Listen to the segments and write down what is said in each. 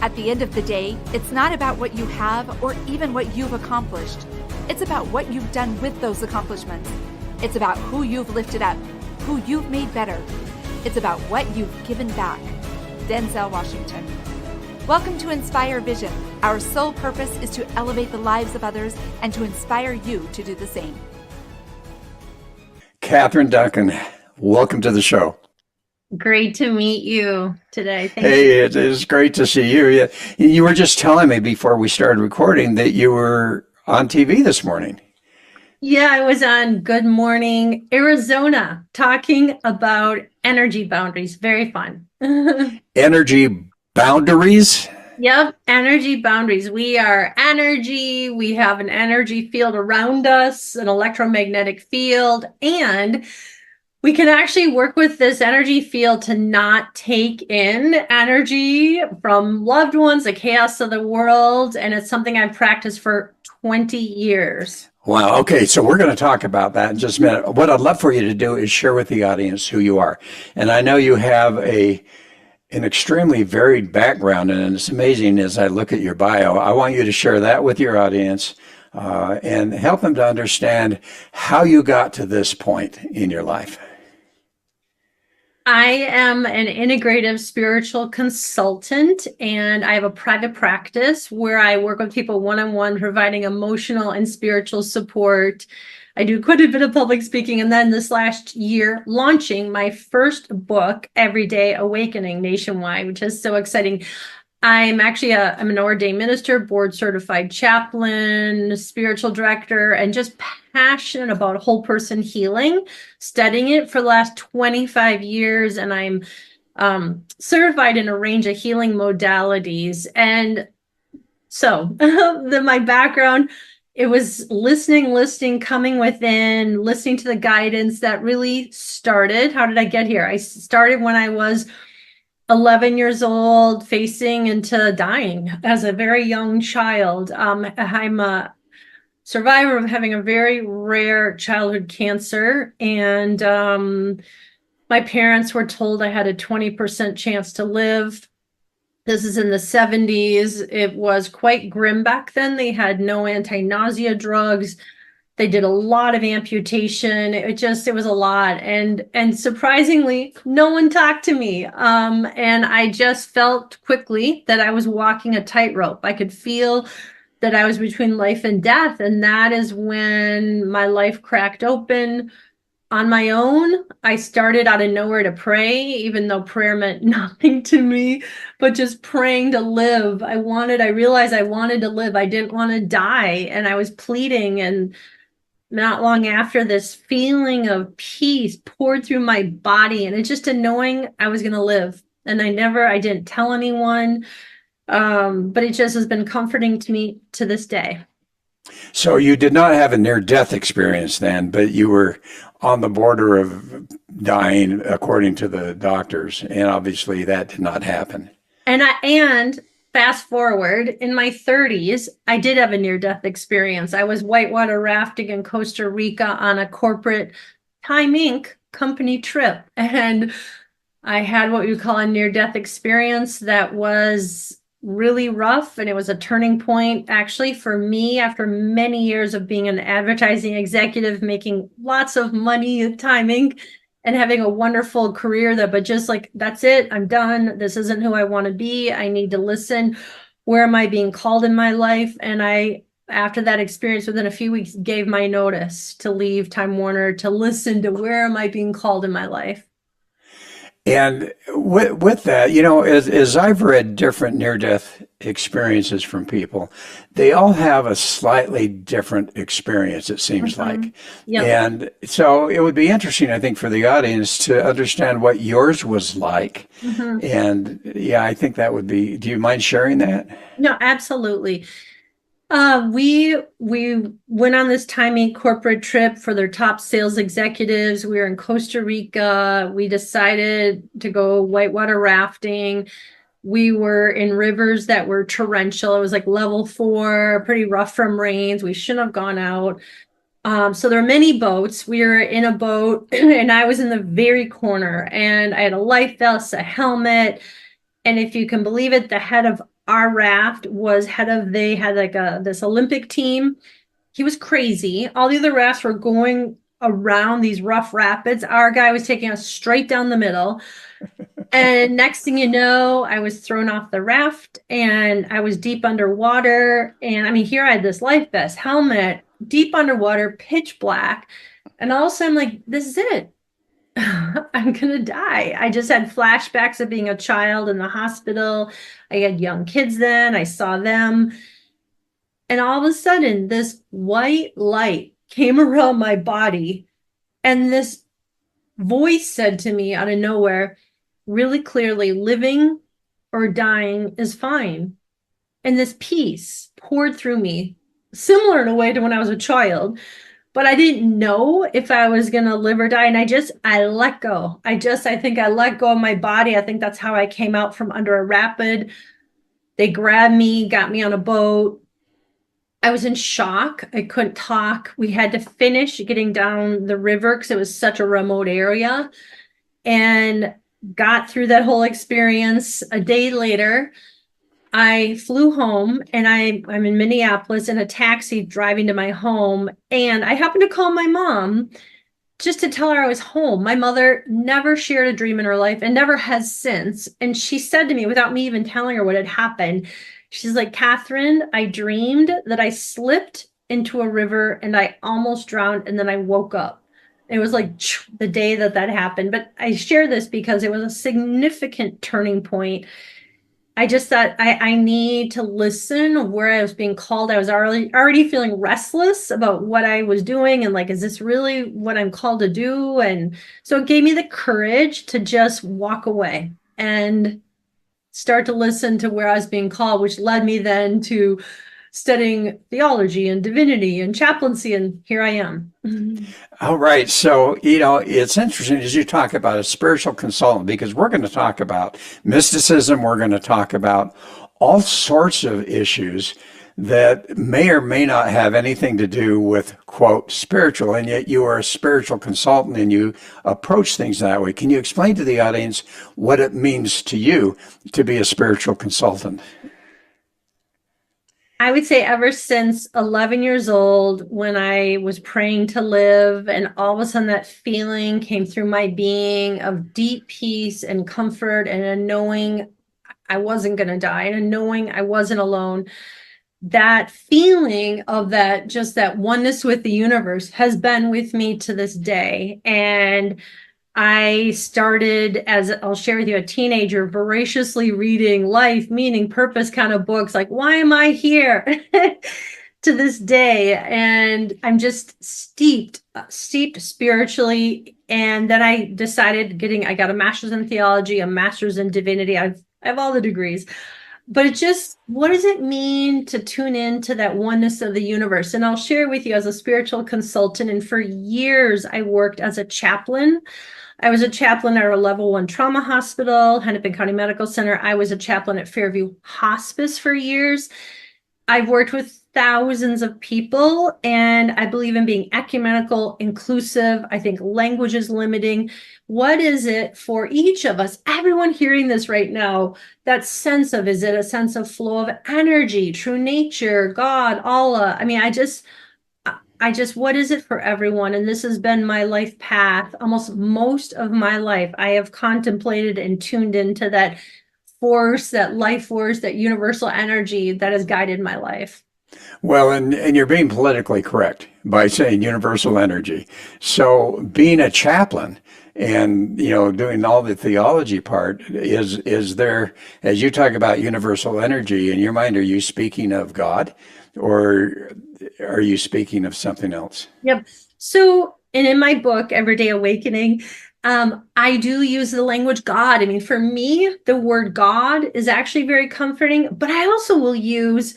At the end of the day, it's not about what you have or even what you've accomplished. It's about what you've done with those accomplishments. It's about who you've lifted up, who you've made better. It's about what you've given back. Denzel Washington. Welcome to Inspire Vision. Our sole purpose is to elevate the lives of others and to inspire you to do the same. Catherine Duncan, welcome to the show. Great to meet you today. Thank you. Hey, it is great to see you. You were just telling me before we started recording that you were on TV this morning. Yeah, I was on Good Morning Arizona talking about energy boundaries. Very fun. Energy boundaries? Yep, energy boundaries. We are energy. We have an energy field around us, an electromagnetic field, and we can actually work with this energy field to not take in energy from loved ones, the chaos of the world. And it's something I've practiced for 20 years. Wow. Okay. So we're going to talk about that in just a minute. What I'd love for you to do is share with the audience who you are. And I know you have an extremely varied background, and it's amazing as I look at your bio. I want you to share that with your audience and help them to understand how you got to this point in your life. I am an integrative spiritual consultant, and I have a private practice where I work with people one-on-one, providing emotional and spiritual support. I do quite a bit of public speaking, and then this last year, launching my first book, Everyday Awakening, nationwide, which is so exciting. I'm an ordained minister, board certified chaplain, spiritual director, and just passionate about whole person healing, studying it for the last 25 years. And I'm certified in a range of healing modalities. And so my background, it was listening, coming within, listening to the guidance that really started. How did I get here? I started when I was 11 years old, facing into dying as a very young child. I'm a survivor of having a very rare childhood cancer. And my parents were told I had a 20% chance to live. This is in the 70s. It was quite grim back then. They had no anti-nausea drugs. They did a lot of amputation. It was a lot. And surprisingly, no one talked to me. And I just felt quickly that I was walking a tightrope. I could feel that I was between life and death. And that is when my life cracked open on my own. I started out of nowhere to pray, even though prayer meant nothing to me, but just praying to live. I realized I wanted to live. I didn't want to die. And I was pleading, and not long after, this feeling of peace poured through my body, and it's just a knowing I was going to live. And I didn't tell anyone, but it just has been comforting to me to this day. So you did not have a near-death experience then, but you were on the border of dying, according to the doctors, and obviously that did not happen. And fast forward, in my 30s, I did have a near-death experience. I was whitewater rafting in Costa Rica on a corporate Time Inc. company trip. And I had what we would call a near-death experience that was really rough. And it was a turning point, actually, for me after many years of being an advertising executive, making lots of money at Time Inc. and having a wonderful career but just like, that's it, I'm done. This isn't who I want to be. I need to listen. Where am I being called in my life? And after that experience, within a few weeks, gave my notice to leave Time Warner to listen to where am I being called in my life. And with that, as I've read different near-death experiences from people, they all have a slightly different experience, it seems like. Yep. And so it would be interesting, I think, for the audience to understand what yours was like. And yeah, I think that would be, do you mind sharing that? No, absolutely. We went on this Time Inc. corporate trip for their top sales executives. We were in Costa Rica. We decided to go whitewater rafting. We were in rivers that were torrential. It was like level 4, pretty rough from rains. We shouldn't have gone out. So there are many boats. We were in a boat and I was in the very corner, and I had a life vest, a helmet. And if you can believe it, the head of our raft was they had like this Olympic team. He was crazy. All the other rafts were going around these rough rapids. Our guy was taking us straight down the middle. And next thing you know, I was thrown off the raft and I was deep underwater. And I mean, here I had this life vest, helmet, deep underwater, pitch black. And all of a sudden, I'm like, this is it. I'm going to die. I just had flashbacks of being a child in the hospital. I had young kids then. I saw them. And all of a sudden, this white light came around my body. And this voice said to me out of nowhere, really clearly, living or dying is fine. And this peace poured through me, similar in a way to when I was a child. But I didn't know if I was going to live or die. And I let go. I think I let go of my body. I think that's how I came out from under a rapid. They grabbed me, got me on a boat. I was in shock. I couldn't talk. We had to finish getting down the river because it was such a remote area, and got through that whole experience. A day later, I flew home, and I'm in Minneapolis in a taxi driving to my home. And I happened to call my mom just to tell her I was home. My mother never shared a dream in her life and never has since. And she said to me, without me even telling her what had happened, she's like, Catherine, I dreamed that I slipped into a river and I almost drowned. And then I woke up. It was like the day that happened. But I share this because it was a significant turning point. I just thought I need to listen where I was being called. I was already feeling restless about what I was doing. And like, is this really what I'm called to do? And so it gave me the courage to just walk away and start to listen to where I was being called, which led me then to studying theology and divinity and chaplaincy. And here I am. All right. So, it's interesting as you talk about a spiritual consultant, because we're going to talk about mysticism. We're going to talk about all sorts of issues that may or may not have anything to do with, quote, spiritual, and yet you are a spiritual consultant and you approach things that way. Can you explain to the audience what it means to you to be a spiritual consultant? I would say ever since 11 years old, when I was praying to live, and all of a sudden that feeling came through my being of deep peace and comfort, and a knowing I wasn't going to die, and a knowing I wasn't alone. That feeling of just that oneness with the universe has been with me to this day. And I started, as I'll share with you, a teenager, voraciously reading life, meaning, purpose kind of books, like, why am I here? To this day. And I'm just steeped spiritually. And then I decided I got a master's in theology, a master's in divinity. I have all the degrees. But what does it mean to tune into that oneness of the universe? And I'll share with you, as a spiritual consultant, and for years I worked as a chaplain. I was a chaplain at our level 1 trauma hospital, Hennepin County Medical Center. I was a chaplain at Fairview Hospice for years. I've worked with thousands of people, and I believe in being ecumenical, inclusive. I think language is limiting. What is it for each of us, everyone hearing this right now, that sense of, is it a sense of flow of energy, true nature, God, Allah? I mean, I just, what is it for everyone? And this has been my life path. Almost most of my life, I have contemplated and tuned into that force, that life force, that universal energy that has guided my life. Well, and you're being politically correct by saying universal energy. So being a chaplain and, doing all the theology part, is there, as you talk about universal energy in your mind, are you speaking of God, or are you speaking of something else? Yep. So, and in my book, Everyday Awakening, I do use the language God. I mean, for me, the word God is actually very comforting, but I also will use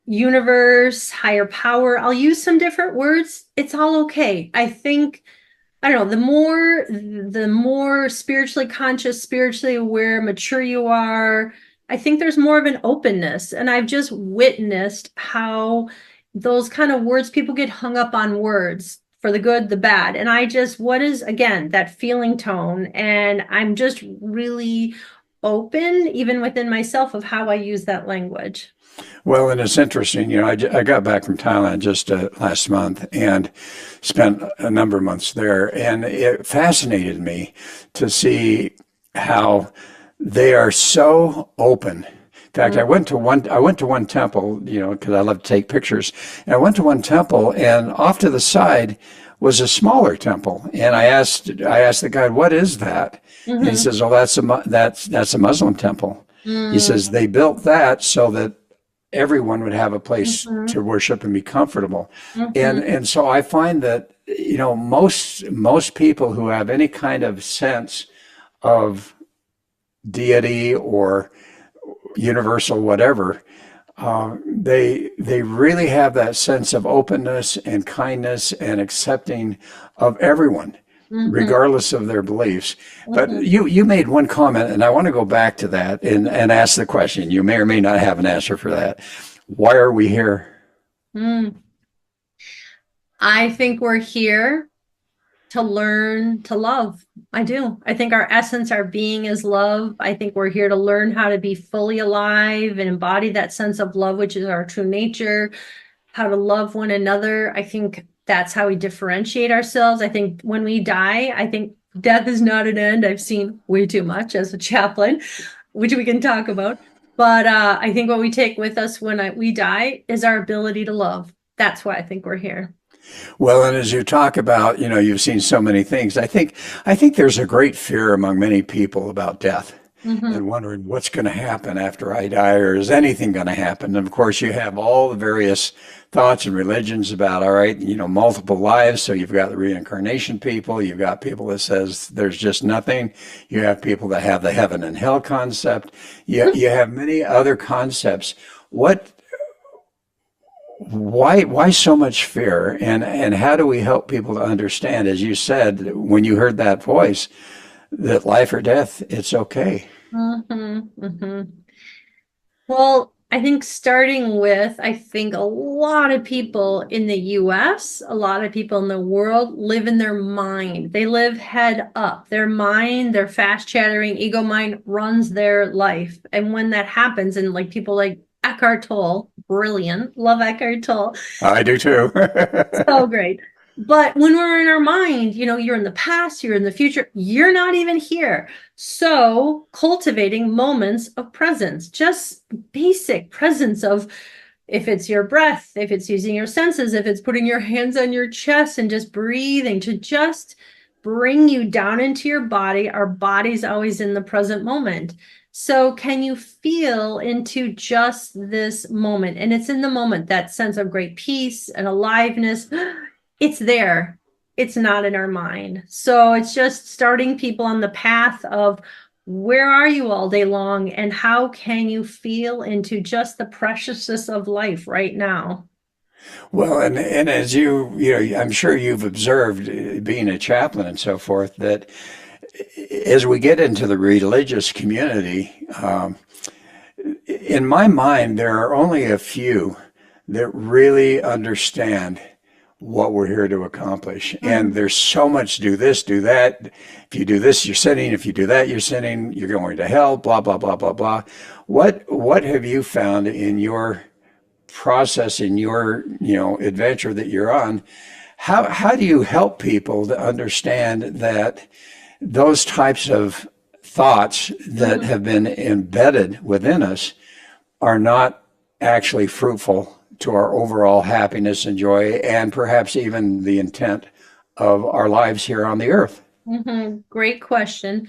universe, higher power. I'll use some different words. It's all okay. I think, I don't know, the more spiritually conscious, spiritually aware, mature you are, I think there's more of an openness. And I've just witnessed how those kind of words, people get hung up on words for the good, the bad. And what is, again, that feeling tone? And I'm just really open, even within myself, of how I use that language. Well, and it's interesting. I got back from Thailand just last month and spent a number of months there, and it fascinated me to see how they are so open. In fact, I went to one temple, because I love to take pictures. And I went to one temple, and off to the side was a smaller temple. And I asked the guide, "What is that?" And he Mm-hmm. says, "Oh, that's a Muslim temple." He says they built that so that everyone would have a place Mm-hmm. to worship and be comfortable. Mm-hmm. And so I find that, most people who have any kind of sense of deity or universal whatever, they really have that sense of openness and kindness and accepting of everyone, Mm-hmm. regardless of their beliefs. But Mm-hmm. you made one comment, and I want to go back to that and ask the question. You may or may not have an answer for that. Why are we here? Mm. I think we're here to learn to love. I do. I think our essence, our being is love. I think we're here to learn how to be fully alive and embody that sense of love, which is our true nature, how to love one another. I think that's how we differentiate ourselves. I think when we die, I think death is not an end. I've seen way too much as a chaplain, which we can talk about. But I think what we take with us when we die is our ability to love. That's why I think we're here. Well, and as you talk about, you've seen so many things. I think there's a great fear among many people about death Mm-hmm. and wondering what's going to happen after I die, or is anything going to happen? And of course, you have all the various thoughts and religions about, all right, multiple lives. So you've got the reincarnation people, you've got people that says there's just nothing. You have people that have the heaven and hell concept. You have many other concepts. What why so much fear, and how do we help people to understand, as you said when you heard that voice, that life or death, it's okay? Mm-hmm. Mm-hmm. Well, I think starting with, I think a lot of people in the US, a lot of people in the world live in their mind. They live head up. Their mind, their fast chattering ego mind runs their life. And when that happens, and like people like Eckhart Tolle, brilliant, love Eckhart Tolle, I do too. so great. But when we're in our mind, you're in the past, you're in the future, you're not even here. So cultivating moments of presence, just basic presence of, if it's your breath, if it's using your senses, if it's putting your hands on your chest and just breathing to just bring you down into your body. Our body's always in the present moment. So can you feel into just this moment? And it's in the moment, that sense of great peace and aliveness. It's there. It's not in our mind. So it's just starting people on the path of, where are you all day long, and how can you feel into just the preciousness of life right now? Well, and as I'm sure you've observed, being a chaplain and so forth, that as we get into the religious community, in my mind, there are only a few that really understand what we're here to accomplish. And Mhm. there's so much: do this, do that. If you do this, you're sinning. If you do that, you're sinning. You're going to hell, blah, blah, blah, blah, blah. What have you found in your process, in your, adventure that you're on? How do you help people to understand that those types of thoughts that Mhm. have been embedded within us are not actually fruitful to our overall happiness and joy, and perhaps even the intent of our lives here on the earth? Mhm. Great question.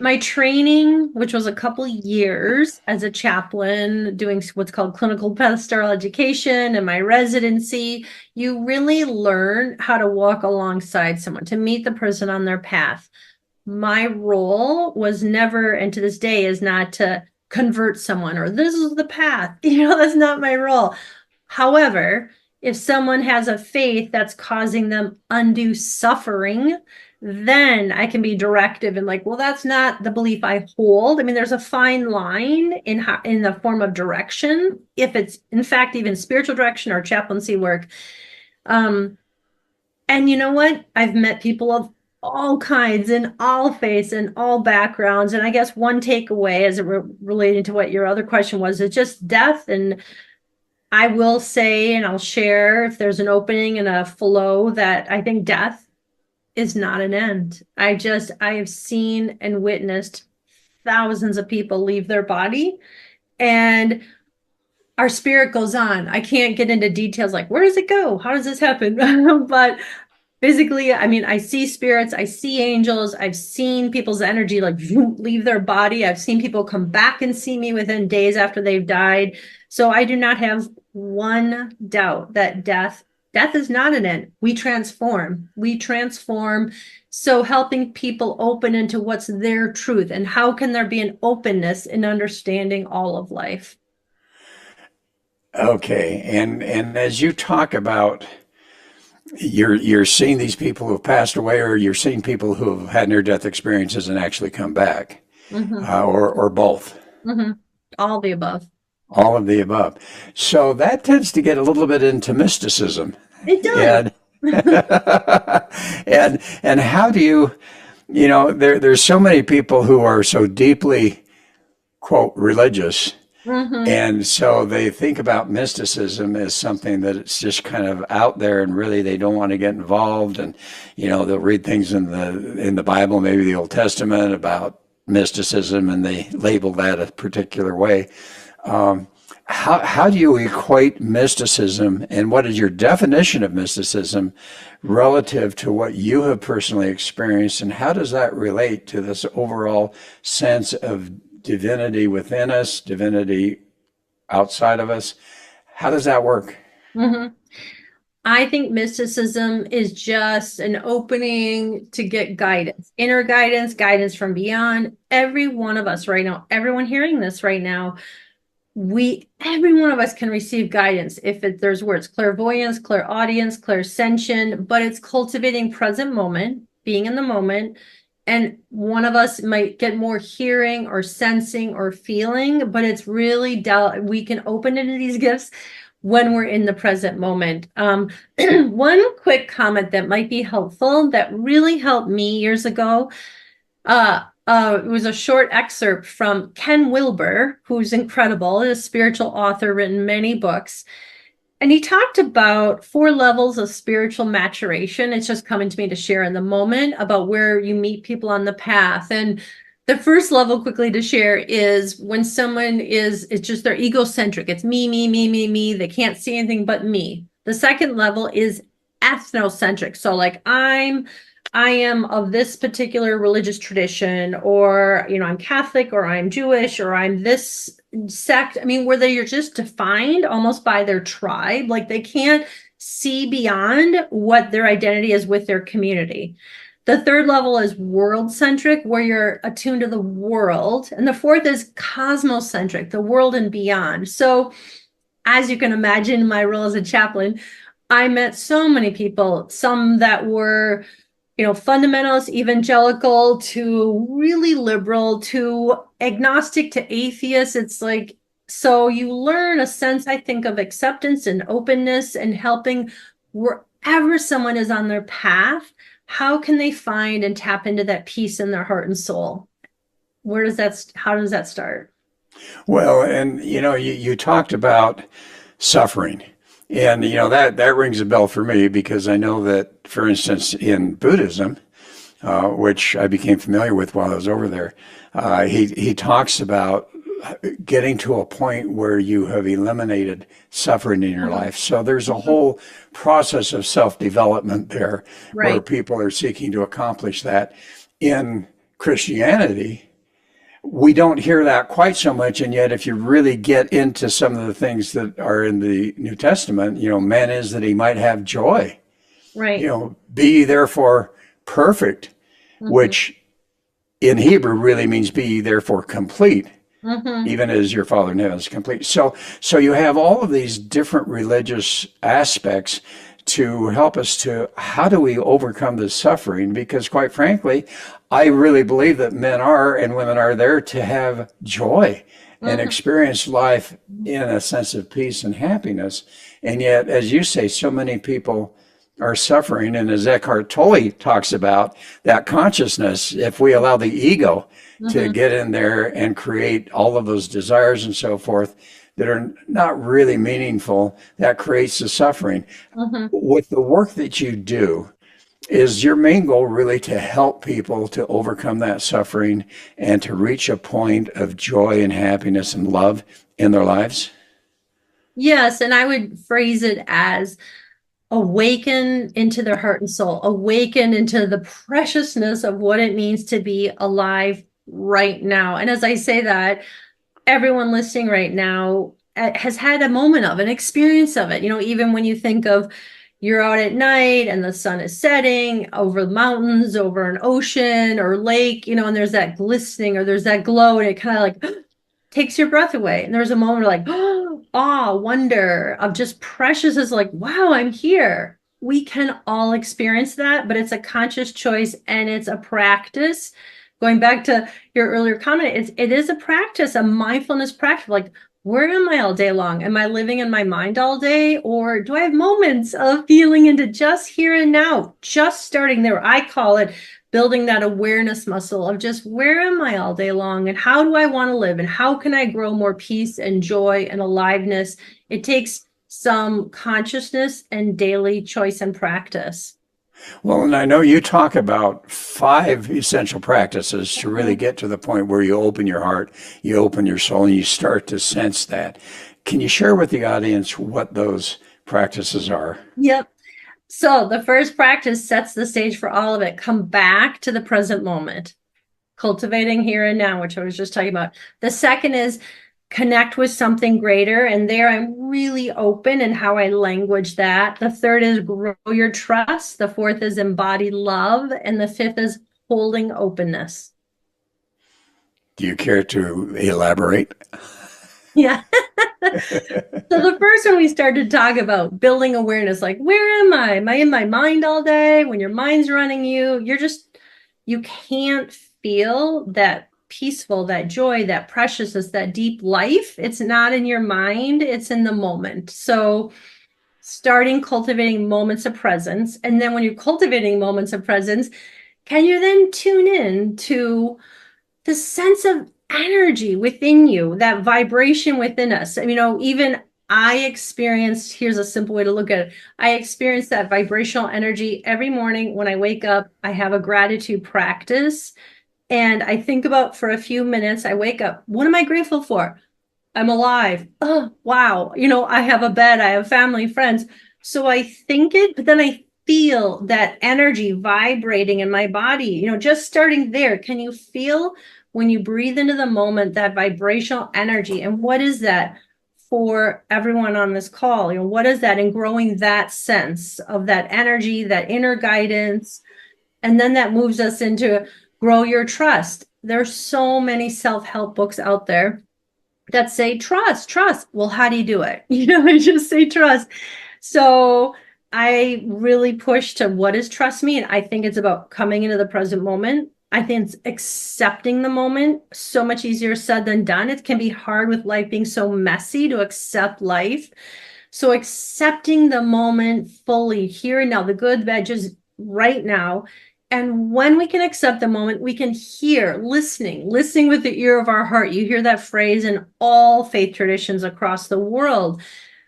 My training, which was a couple years as a chaplain, doing what's called clinical pastoral education, and my residency, you really learn how to walk alongside someone, to meet the person on their path. My role was never, and to this day is not, to convert someone or this is the path. That's not my role. However, if someone has a faith that's causing them undue suffering, then I can be directive and like, well, that's not the belief I hold. I mean, there's a fine line in the form of direction, if it's in fact even spiritual direction or chaplaincy work. And you know what? I've met people of all kinds and all faiths and all backgrounds. And I guess one takeaway as it related to what your other question was, is just death. And I will say, and I'll share if there's an opening and a flow, that I think death is not an end. I have seen and witnessed thousands of people leave their body, and our spirit goes on. I can't get into details like, where does it go? How does this happen? But physically, I mean, I see spirits, I see angels, I've seen people's energy like leave their body. I've seen people come back and see me within days after they've died. So I do not have one doubt that death is not an end. We transform. So helping people open into what's their truth, and how can there be an openness in understanding all of life? Okay, and as you talk about, you're seeing these people who have passed away, or you're seeing people who have had near-death experiences and actually come back, or both. All the above. All of the above. So that tends to get a little bit into mysticism. It does. And how do there's so many people who are so deeply, quote, religious. And so they think about mysticism as something that it's just kind of out there, and really they don't want to get involved. And, they'll read things in the Bible, maybe the Old Testament, about mysticism, and they label that a particular way. How do you equate mysticism, and what is your definition of mysticism relative to what you have personally experienced, and how does that relate to this overall sense of divinity within us, divinity outside of us? How does that work? I think mysticism is just an opening to get guidance, inner guidance, guidance from beyond. Every one of us right now, everyone hearing this right now, every one of us can receive guidance. If there's words, clairvoyance, clairaudience, clairsentient, but it's cultivating present moment, being in the moment. And one of us might get more hearing or sensing or feeling, but it's really we can open into these gifts when we're in the present moment. One quick comment that might be helpful, that really helped me years ago. It was a short excerpt from Ken Wilber, who's incredible, a spiritual author, written many books. And he talked about 4 levels of spiritual maturation. It's just coming to me to share in the moment about where you meet people on the path. And the first level, quickly to share, is when someone it's just they're egocentric. It's me, me, me, me, me. They can't see anything but me. The second level is ethnocentric. So like I am of this particular religious tradition, or, I'm Catholic, or I'm Jewish, or I'm this sect. I mean, where you're just defined almost by their tribe. Like they can't see beyond what their identity is with their community. The third level is world-centric, where you're attuned to the world. And the fourth is cosmocentric, the world and beyond. So as you can imagine, my role as a chaplain, I met so many people, some that were fundamentalist, evangelical, to really liberal, to agnostic, to atheist. It's like, so you learn a sense, I think, of acceptance and openness, and helping wherever someone is on their path, how can they find and tap into that peace in their heart and soul? How does that start? Well, and you talked about suffering. And, that rings a bell for me, because I know that, for instance, in Buddhism, which I became familiar with while I was over there, he talks about getting to a point where you have eliminated suffering in your life. So there's a whole process of self-development there, where people are seeking to accomplish that. In Christianity, we don't hear that quite so much, and yet if you really get into some of the things that are in the New Testament, man is that he might have joy. Right. Be ye therefore perfect, which in Hebrew really means be ye therefore complete, even as your Father in heaven is complete. So you have all of these different religious aspects to help us to, how do we overcome this suffering? Because quite frankly, I really believe that men are and women are there to have joy and experience life in a sense of peace and happiness. And yet, as you say, so many people our suffering. And as Eckhart Tolle talks about, that consciousness, if we allow the ego to Mhm. get in there and create all of those desires and so forth that are not really meaningful, that creates the suffering. Mhm. With the work that you do, is your main goal really to help people to overcome that suffering and to reach a point of joy and happiness and love in their lives? Yes, and I would phrase it as awaken into their heart and soul, awaken into the preciousness of what it means to be alive right now. And as I say that, everyone listening right now has had a moment of an experience of it. Even when you think of you're out at night and the sun is setting over the mountains, over an ocean or lake, and there's that glistening or there's that glow, and it kind of like takes your breath away. And there's a moment of like, awe, wonder of just precious is like, wow, I'm here. We can all experience that, but it's a conscious choice and it's a practice. Going back to your earlier comment, it is a practice, a mindfulness practice. Like, where am I all day long? Am I living in my mind all day? Or do I have moments of feeling into just here and now, just starting there? I call it building that awareness muscle of just where am I all day long and how do I want to live and how can I grow more peace and joy and aliveness? It takes some consciousness and daily choice and practice. Well, and I know you talk about 5 essential practices to really get to the point where you open your heart, you open your soul, and you start to sense that. Can you share with the audience what those practices are? Yep. So the first practice sets the stage for all of it. Come back to the present moment, cultivating here and now, which I was just talking about. The second is connect with something greater. And there I'm really open in how I language that. The third is grow your trust. The fourth is embody love. And the fifth is holding openness. Do you care to elaborate? Yeah. So the first one we started to talk about building awareness, like where am I? Am I in my mind all day? When your mind's running you can't feel that peaceful, that joy, that preciousness, that deep life. It's not in your mind, it's in the moment. So starting cultivating moments of presence. And then when you're cultivating moments of presence, can you then tune in to the sense of energy within you, that vibration within us? Even I experienced, here's a simple way to look at it. I experience that vibrational energy every morning when I wake up. I have a gratitude practice and I think about for a few minutes. I wake up. What am I grateful for? I'm alive. Oh, wow. I have a bed. I have family, friends. So I think it, but then I feel that energy vibrating in my body. Just starting there. Can you feel when you breathe into the moment that vibrational energy? And what is that for everyone on this call? What is that? And growing that sense of that energy, that inner guidance. And then that moves us into grow your trust. There's so many self-help books out there that say trust. Well, how do you do it? I just say trust. So I really push to what does trust mean? I think it's about coming into the present moment. I think it's accepting the moment. So much easier said than done. It can be hard with life being so messy to accept life. So accepting the moment fully, here and now, the good, the bad, just right now. And when we can accept the moment, we can hear, listening with the ear of our heart. You hear that phrase in all faith traditions across the world.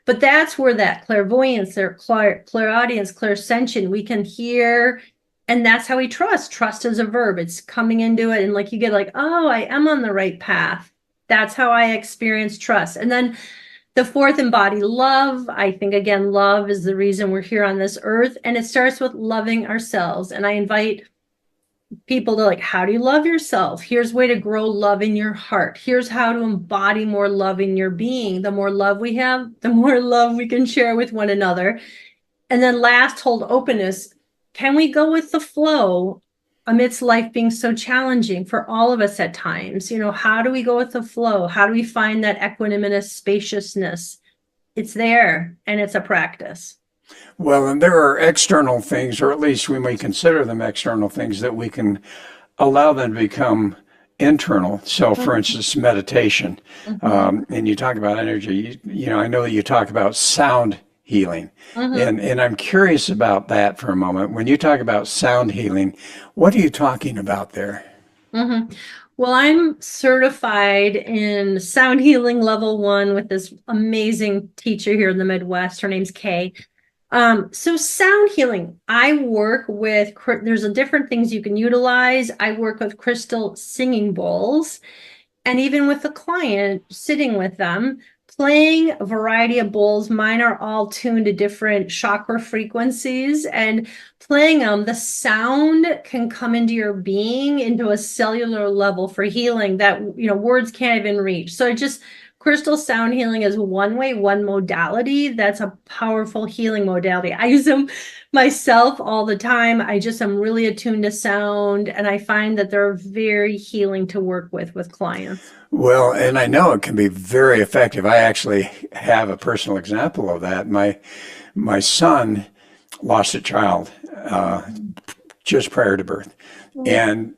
But that's where that clairvoyance, or clairaudience, clairsentient, we can hear. And that's how we trust. Trust is a verb. It's coming into it. And like you get like, oh, I am on the right path. That's how I experience trust. And then the fourth, embody love. I think, again, love is the reason we're here on this earth. And it starts with loving ourselves. And I invite people to like, how do you love yourself? Here's a way to grow love in your heart. Here's how to embody more love in your being. The more love we have, the more love we can share with one another. And then last, hold openness. Can we go with the flow amidst life being so challenging for all of us at times? How do we go with the flow? How do we find that equanimous spaciousness? It's there, and it's a practice. Well, and there are external things, or at least we may consider them external things, that we can allow them to become internal. So, for instance, meditation. And you talk about energy. I know that you talk about sound healing. Mhm. And I'm curious about that for a moment. When you talk about sound healing, what are you talking about there? Mhm. Well, I'm certified in sound healing level 1 with this amazing teacher here in the Midwest. Her name's Kay. So sound healing, I work with, there's a different things you can utilize. I work with crystal singing bowls, and even with the client, sitting with them, playing a variety of bowls. Mine are all tuned to different chakra frequencies, and playing them, the sound can come into your being, into a cellular level for healing that, words can't even reach. So it just, crystal sound healing is one way, one modality. That's a powerful healing modality. I use them myself all the time. I'm really attuned to sound, and I find that they're very healing to work with clients. Well, and I know it can be very effective. I actually have a personal example of that. My son lost a child just prior to birth, and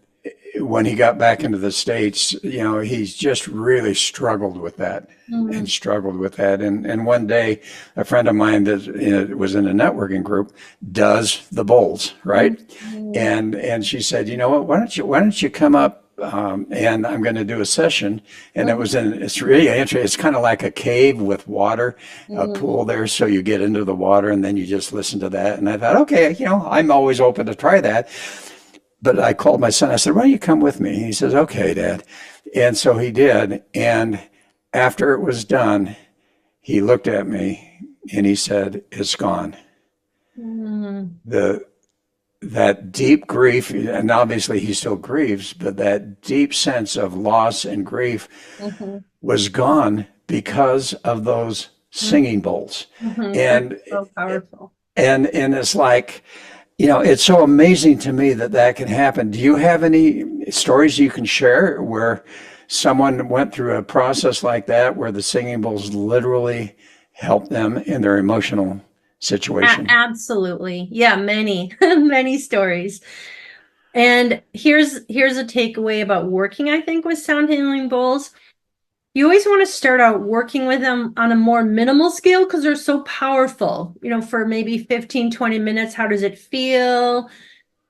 when he got back into the States, he's just really struggled with that and Mhm. struggled with that. And one day, a friend of mine that was in a networking group does the bowls, right? Mhm. And she said, you know what? Why don't you come up? And I'm going to do a session, and it's really interesting. It's kind of like a cave with water, a Mhm. pool there, so you get into the water, and then you just listen to that. And I thought, okay, I'm always open to try that. But I called my son. I said, why don't you come with me? He says, okay, Dad. And so he did. And after it was done, he looked at me and he said, it's gone. Mhm. The That deep grief, and obviously he still grieves, but that deep sense of loss and grief Mhm. was gone because of those Mhm. singing bowls. That's And so powerful. and it's like, it's so amazing to me that that can happen. Do you have any stories you can share where someone went through a process like that, where the singing bowls literally helped them in their emotional situation? Absolutely. Yeah, many, many stories. And here's a takeaway about working, I think, with sound healing bowls. You always want to start out working with them on a more minimal scale because they're so powerful. For maybe 15, 20 minutes, how does it feel?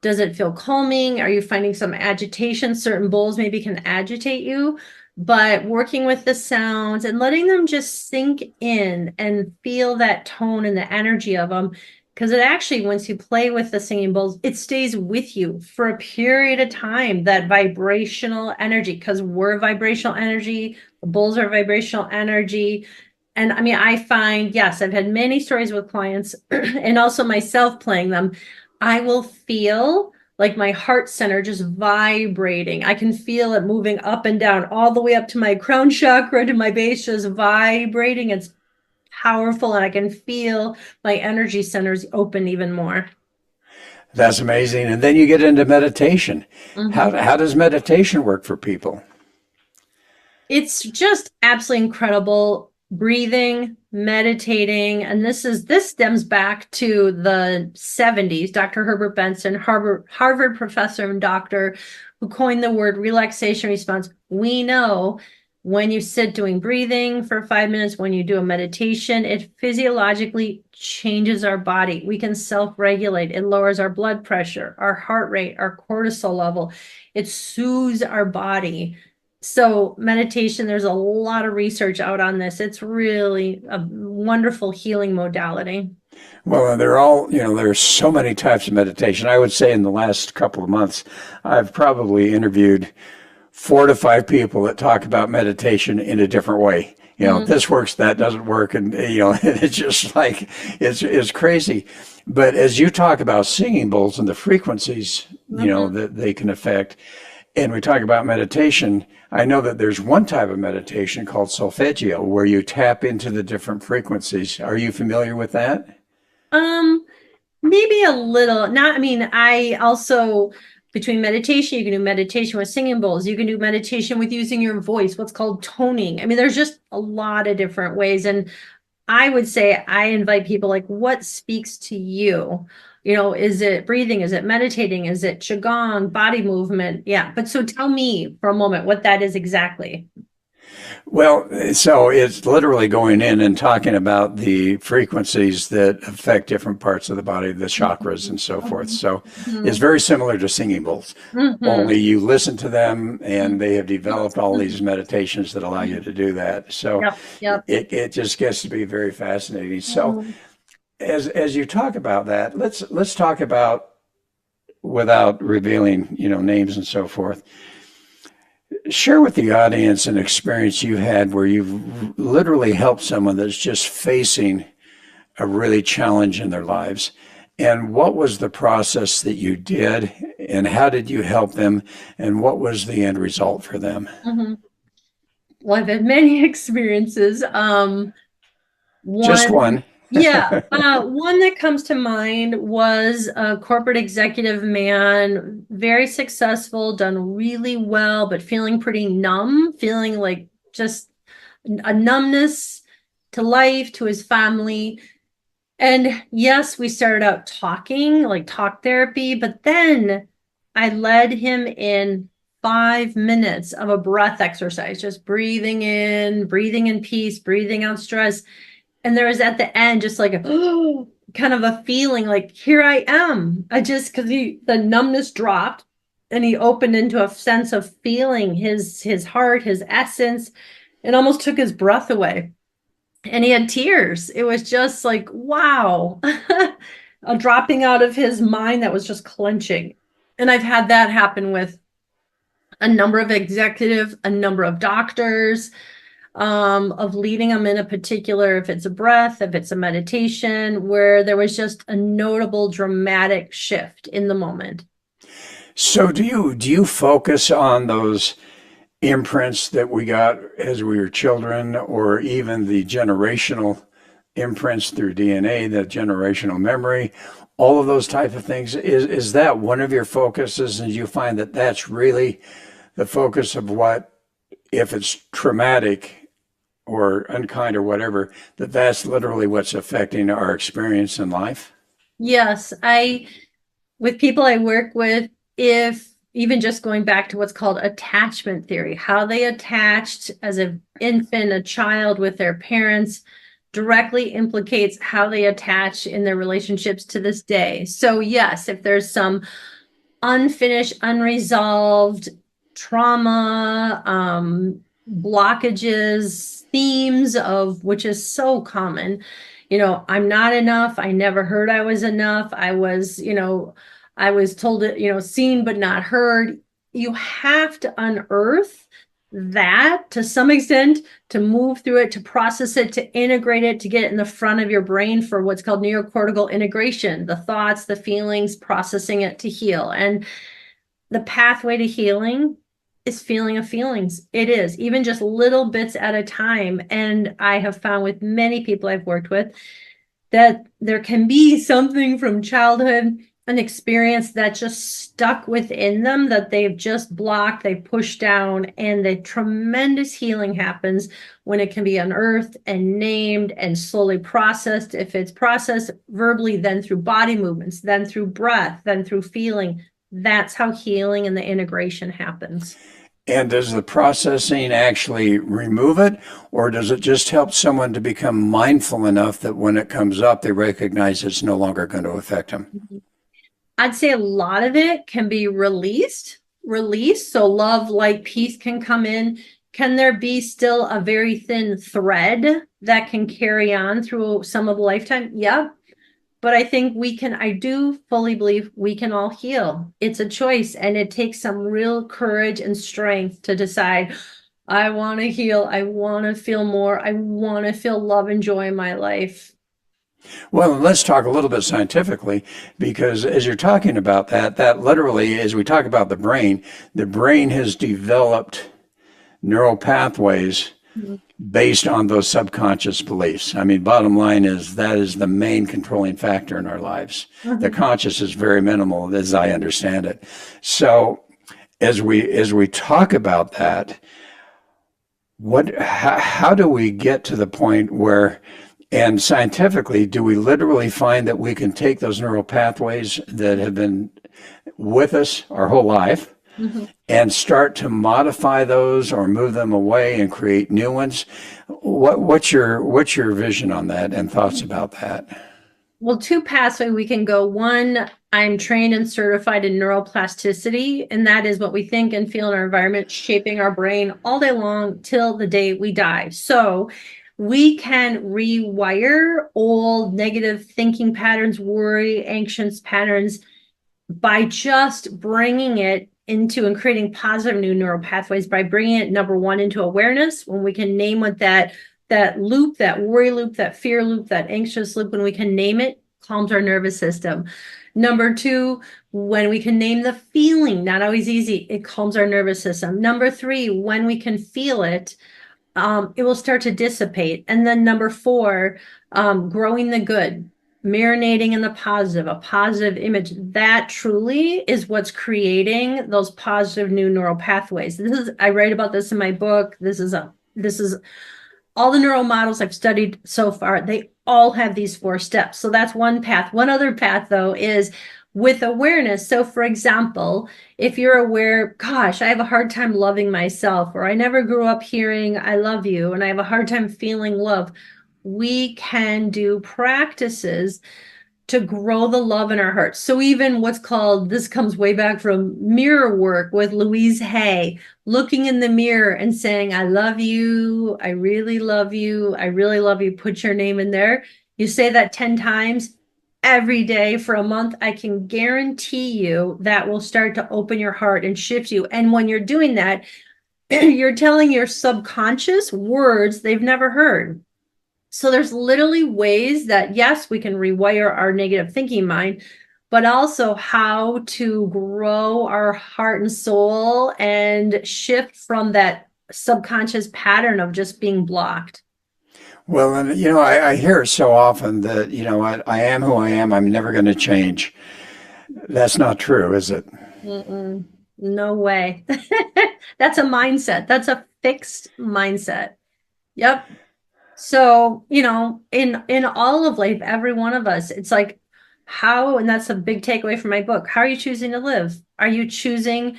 Does it feel calming? Are you finding some agitation? Certain bowls maybe can agitate you, but working with the sounds and letting them just sink in and feel that tone and the energy of them. Because it actually, once you play with the singing bowls, it stays with you for a period of time, that vibrational energy, because we're vibrational energy, the bowls are vibrational energy. And I mean, I find, yes, I've had many stories with clients and also myself playing them. I will feel like my heart center just vibrating. I can feel it moving up and down, all the way up to my crown chakra, to my base, just vibrating. It's powerful, and I can feel my energy centers open even more. That's amazing. And then you get into meditation. How, Mhm. how does meditation work for people? It's just absolutely incredible. Breathing, meditating, and this stems back to the 70s. Dr. Herbert Benson, Harvard professor and doctor, who coined the word relaxation response. We know when you sit doing breathing for 5 minutes, when you do a meditation, it physiologically changes our body. We can self-regulate. It lowers our blood pressure, our heart rate, our cortisol level. It soothes our body. So meditation, there's a lot of research out on this. It's really a wonderful healing modality. Well, there's so many types of meditation. I would say in the last couple of months, I've probably interviewed 4 to 5 people that talk about meditation in a different way. Mhm. This works, that doesn't work, and it's just like it's crazy. But as you talk about singing bowls and the frequencies, Mhm. that they can affect, and we talk about meditation, I know that there's one type of meditation called solfeggio where you tap into the different frequencies. Are you familiar with that? Um, Maybe a little. Not, I mean, I also, between meditation, you can do meditation with singing bowls. You can do meditation with using your voice, what's called toning. I mean, there's just a lot of different ways. And I would say I invite people, like, what speaks to you? Is it breathing? Is it meditating? Is it qigong, body movement? Yeah. But so tell me for a moment what that is exactly. Well, so it's literally going in and talking about the frequencies that affect different parts of the body, the chakras and so forth. So it's very similar to singing bowls, Mm-hmm. only you listen to them and they have developed all these meditations that allow you to do that. So Yep, yep. it just gets to be very fascinating. So Mhm. as you talk about that, let's talk about, without revealing, names and so forth, share with the audience an experience you had where you've literally helped someone that's just facing a really challenge in their lives. And what was the process that you did, and how did you help them, and what was the end result for them? Mhm. Well, I've had many experiences. Just One, one. yeah, one that comes to mind was a corporate executive man, very successful, done really well, but feeling pretty numb, feeling like just a numbness to life, to his family. And yes, we started out talking, like talk therapy, but then I led him in 5 minutes of a breath exercise, just breathing in peace, breathing out stress. And there was at the end just like a kind of a feeling like, here I am. I just, because the numbness dropped and he opened into a sense of feeling his heart, his essence, and almost took his breath away. And he had tears. It was just like, wow, a dropping out of his mind that was just clenching. And I've had that happen with a number of executives, a number of doctors, of leading them in a particular, if it's a breath, if it's a meditation, where there was just a notable dramatic shift in the moment. So do you focus on those imprints that we got as we were children, or even the generational imprints through DNA, the generational memory, all of those type of things? Is that one of your focuses, and you find that that's really the focus of what, if it's traumatic or unkind or whatever, that's literally what's affecting our experience in life? Yes, with people I work with, if even just going back to what's called attachment theory, how they attached as an infant, a child with their parents directly implicates how they attach in their relationships to this day. So yes, if there's some unfinished, unresolved trauma, blockages, themes of which is so common. I'm not enough. I never heard I was enough. I was told it, seen but not heard. You have to unearth that to some extent, to move through it, to process it, to integrate it, to get it in the front of your brain for what's called neurocortical integration, the thoughts, the feelings, processing it to heal. And the pathway to healing is feeling of feelings. It is, even just little bits at a time. And I have found with many people I've worked with that there can be something from childhood, an experience that just stuck within them that they've just blocked, they pushed down, and the tremendous healing happens when it can be unearthed and named and slowly processed. If it's processed verbally, then through body movements, then through breath, then through feeling. That's how healing and the integration happens. And does the processing actually remove it, or does it just help someone to become mindful enough that when it comes up, they recognize it's no longer going to affect them? I'd say a lot of it can be released. So love, light, peace can come in. Can there be still a very thin thread that can carry on through some of a lifetime? Yeah. But I think I do fully believe we can all heal. It's a choice, and it takes some real courage and strength to decide, I want to heal. I want to feel more. I want to feel love and joy in my life. Well, let's talk a little bit scientifically, because as you're talking about that literally, as we talk about the brain has developed neural pathways Mhm. based on those subconscious beliefs. I mean, bottom line is that is the main controlling factor in our lives. The Mhm. conscious is very minimal, as I understand it. So as we talk about that, how do we get to the point where, and scientifically, do we literally find that we can take those neural pathways that have been with us our whole life, Mhm. and start to modify those or move them away and create new ones. What's your vision on that and thoughts about that? Well, two pathways we can go. One, I'm trained and certified in neuroplasticity, and that is what we think and feel in our environment, shaping our brain all day long till the day we die. So we can rewire old negative thinking patterns, worry, anxious patterns by just bringing it into and creating positive new neural pathways by bringing it, number one, into awareness. When we can name what that loop, that worry loop, that fear loop, that anxious loop, when we can name it, calms our nervous system. Number two, when we can name the feeling, not always easy, it calms our nervous system. Number three, when we can feel it, it will start to dissipate. And then number four, growing the good, marinating in the positive, a positive image. That truly is what's creating those positive new neural pathways. I write about this in my book. This is all the neural models I've studied so far. They all have these 4 steps. So that's one path. One other path, though, is with awareness. So, for example, if you're aware, gosh, I have a hard time loving myself, or I never grew up hearing I love you, and I have a hard time feeling love, we can do practices to grow the love in our hearts. So even what's called, this comes way back from mirror work with Louise Hay, looking in the mirror and saying, I love you, I really love you, I really love you, put your name in there. You say that 10 times every day for a month, I can guarantee you that will start to open your heart and shift you. And when you're doing that, you're telling your subconscious words they've never heard. So there's literally ways that, yes, we can rewire our negative thinking mind, but also how to grow our heart and soul and shift from that subconscious pattern of just being blocked. Well, and I hear it so often that, I am who I am. I'm never going to change. That's not true, is it? Mm-mm, no way. That's a mindset. That's a fixed mindset. Yep. So, in all of life, every one of us, it's like and that's a big takeaway from my book. How are you choosing to live? Are you choosing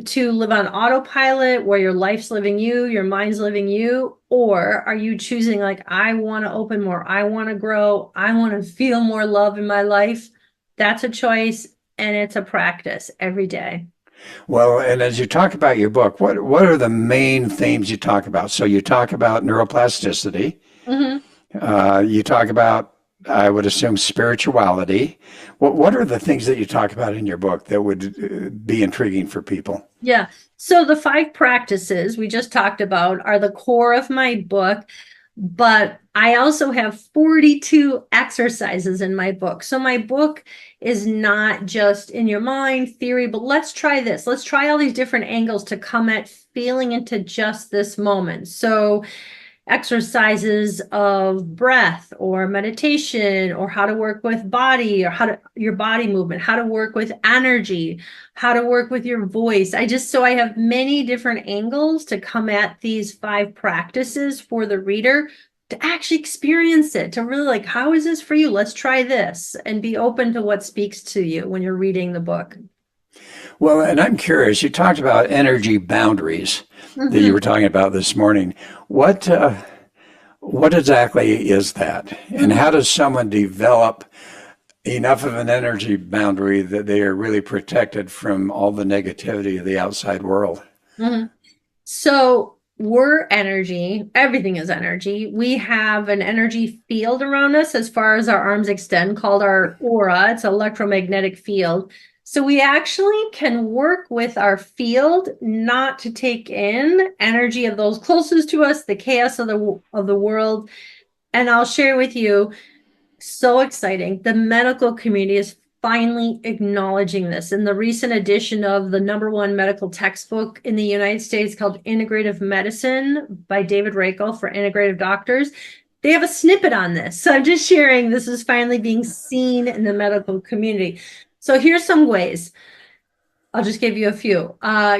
to live on autopilot where your life's living you, your mind's living you? Or are you choosing like, I want to open more, I want to grow, I want to feel more love in my life? That's a choice, and it's a practice every day. Well, and as you talk about your book, what are the main themes you talk about? So you talk about neuroplasticity. Mm-hmm. You talk about, I would assume, spirituality. What are the things that you talk about in your book that would be intriguing for people? Yeah. So the 5 practices we just talked about are the core of my book, but I also have 42 exercises in my book. So my book is not just in your mind theory, but let's try this. Let's try all these different angles to come at feeling into just this moment. So exercises of breath or meditation, or how to work with body, or your body movement, how to work with energy, how to work with your voice. I have many different angles to come at these 5 practices for the reader to actually experience it, to really like, how is this for you? Let's try this, and be open to what speaks to you when you're reading the book. Well, and I'm curious, you talked about energy boundaries that you Mm-hmm. were talking about this morning. What exactly is that? And how does someone develop enough of an energy boundary that they are really protected from all the negativity of the outside world? Mm-hmm. So we're energy. Everything is energy. We have an energy field around us as far as our arms extend, called our aura. It's an electromagnetic field. So we actually can work with our field not to take in energy of those closest to us, the chaos of the world. And I'll share with you, so exciting. The medical community is finally acknowledging this. In the recent edition of the #1 medical textbook in the United States, called Integrative Medicine by David Rakel for integrative doctors, they have a snippet on this. So I'm just sharing, this is finally being seen in the medical community. So here's some ways. I'll just give you a few.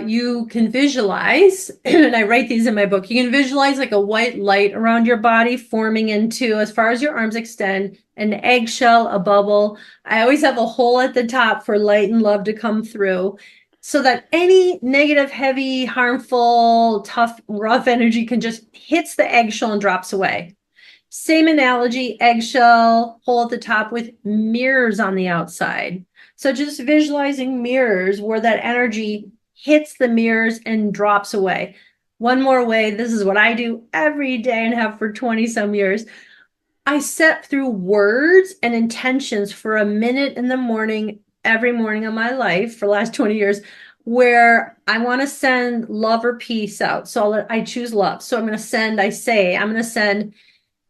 You can visualize, and I write these in my book, you can visualize like a white light around your body forming into, as far as your arms extend, an eggshell, a bubble. I always have a hole at the top for light and love to come through. so that any negative, heavy, harmful, tough, rough energy can just hits the eggshell and drops away. Same analogy, eggshell, hole at the top with mirrors on the outside. So just visualizing mirrors where that energy hits the mirrors and drops away. One more way, this is what I do every day and have for 20 some years. I set through words and intentions for a minute in the morning, every morning of my life for the last 20 years, where I want to send love or peace out. So I choose love. So I'm going to send, I'm going to send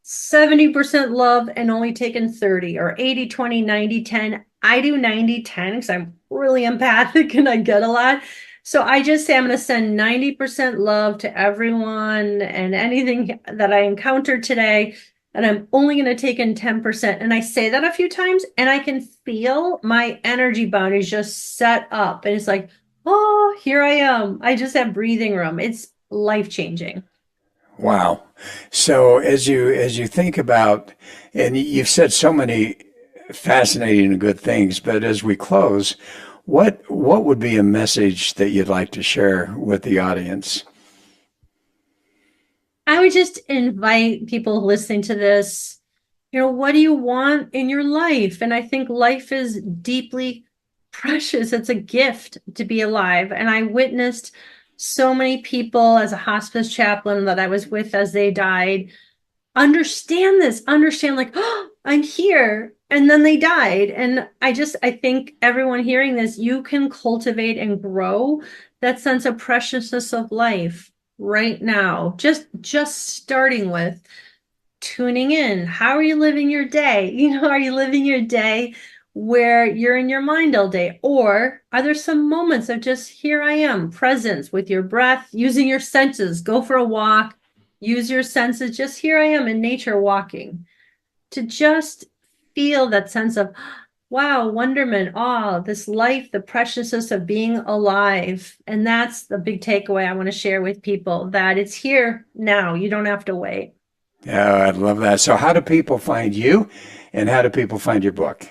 70% love and only taking 30, or 80, 20, 90, 10. I do 90, 10 because I'm really empathic and I get a lot. So I just say I'm going to send 90% love to everyone and anything that I encounter today. And I'm only going to take in 10%. And I say that a few times and I can feel my energy boundaries just set up. And it's like, oh, here I am. I just have breathing room. It's life-changing. Wow. So as you think about, and you've said so many fascinating and good things, but as we close, what would be a message that you'd like to share with the audience? I would just invite people listening to this, what do you want in your life? And I think life is deeply precious. It's a gift to be alive. And I witnessed so many people as a hospice chaplain that I was with as they died understand like, oh, I'm here. And then they died. And I think everyone hearing this, you can cultivate and grow that sense of preciousness of life right now. Just starting with tuning in. How are you living your day? Are you living your day where you're in your mind all day? Or are there some moments of just here I am, presence with your breath, using your senses, go for a walk, use your senses, just here I am in nature walking, to just feel that sense of, wow, wonderment, awe, this life, the preciousness of being alive. And that's the big takeaway I want to share with people, that it's here now. You don't have to wait. Yeah, I love that. So how do people find you and how do people find your book?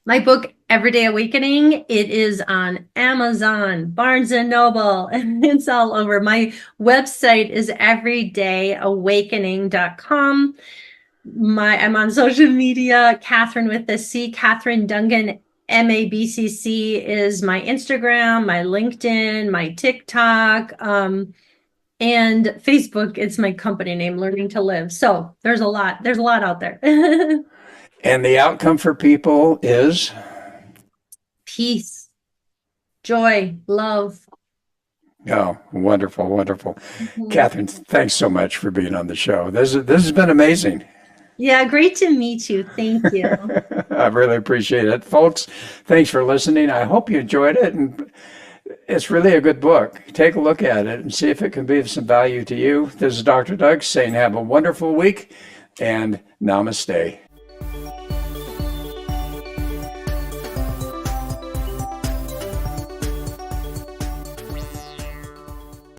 My book, Everyday Awakening, it is on Amazon, Barnes and Noble, and it's all over. My website is everydayawakening.com. I'm on social media, Catherine with the C, Catherine Duncan, MABCC is my Instagram, my LinkedIn, my TikTok, and Facebook. It's my company name, Learning to Live. So there's a lot out there. And the outcome for people is? Peace, joy, love. Oh, wonderful, wonderful. Mhm. Catherine, thanks so much for being on the show. This has been amazing. Yeah, great to meet you. Thank you. I really appreciate it. Folks, thanks for listening. I hope you enjoyed it. And it's really a good book. Take a look at it and see if it can be of some value to you. This is Dr. Doug saying have a wonderful week and namaste.